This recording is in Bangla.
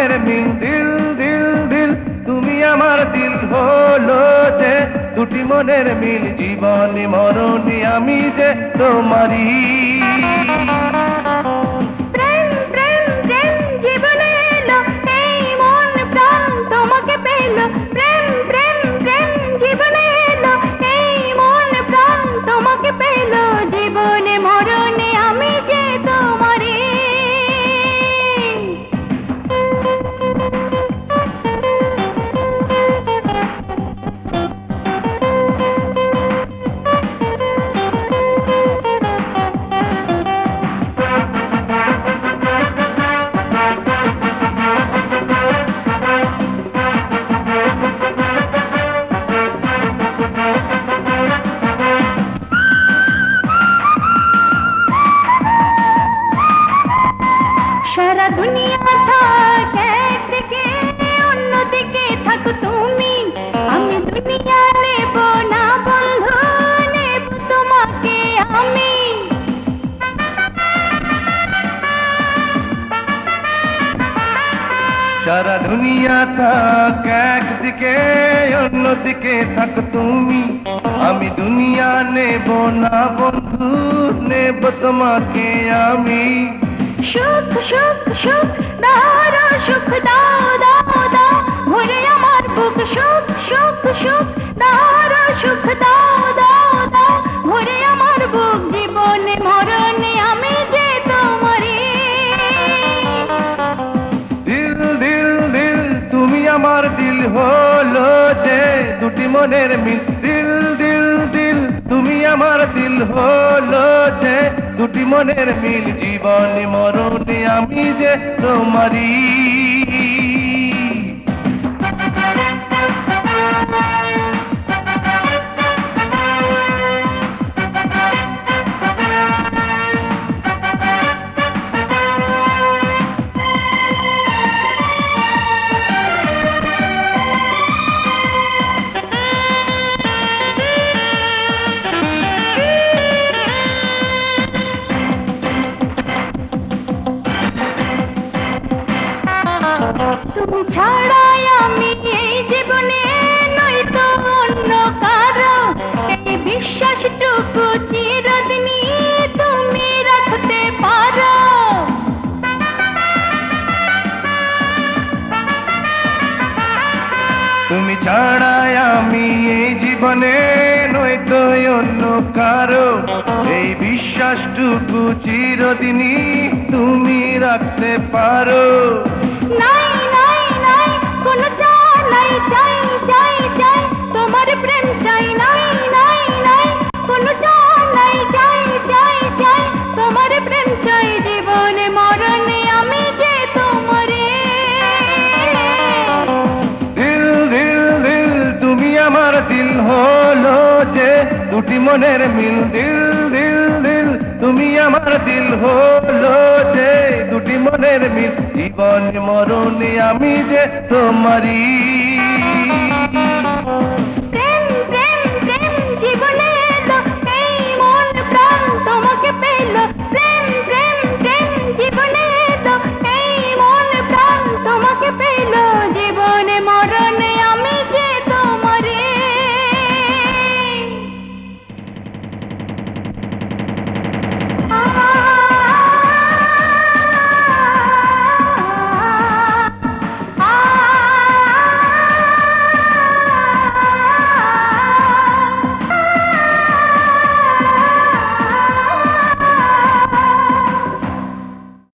মনের মিল দিল দিল দিল তুমি আমার দিল হলো যে দুটি মনের মিল জীবনে মরণে আমি যে তোমারই প্রেম প্রেম প্রেম জীবনে এলো এই মন প্রাণ তোমাকে পেল প্রেম প্রেম প্রেম জীবনে এলো এই মন প্রাণ তোমাকে পেল জীবনে মরণে আমি যে তোমারই সারা দুনিয়া থাক একদিকে অন্যদিকে থাকো তুমি আমি দুনিয়া নেব না বন্ধু নেব তোমাকে আমি সারা দুনিয়া থাক একদিকে অন্যদিকে থাক তুমি আমি দুনিয়া নেব না বন্ধু নেব তোমাকে আমি সুখ সুখ সুখ দাও সুখ দাও দাও দাও ভরে আমার বুক সুখ সুখ সুখ দাও সুখ দাও দাও দাও ভরে আমার বুক জীবনে মরণে আমি যে তোমারই দিল দিল দিল তুমি আমার দিল হলো যে দুটি মনের মিল দিল দিল দিল তুমি আমার দিল হলো যে দুটি মনের মিল জীবনে মরণে আমি যে তোমারই তুমি ছাড়াই আমি এই জীবনে নই তো অন্য কারো এই বিশ্বাসটুকু চিরদিনই তুমি রাখতে পারো তুমি ছাড়াই আমি এই জীবনে নয়তো অন্য কারো এই বিশ্বাসটুকু চিরদিনই তুমি রাখতে পারো নাই নাই নাই কোনো চাই নাই চাই চাই চাই তোমার প্রেম চাই নাই নাই নাই কোনো চাই নাই চাই চাই চাই তোমার প্রেম চাই জীবনে মরণে আমি যে তোমারে দিল দিল দিল তুমি আমার দিল হলো যে দুটি মনের মিল দিল দিল দিল তুমি আমার দিল হলো যে দুটি মনের মিল জীবন মরণে আমি যে তোমারই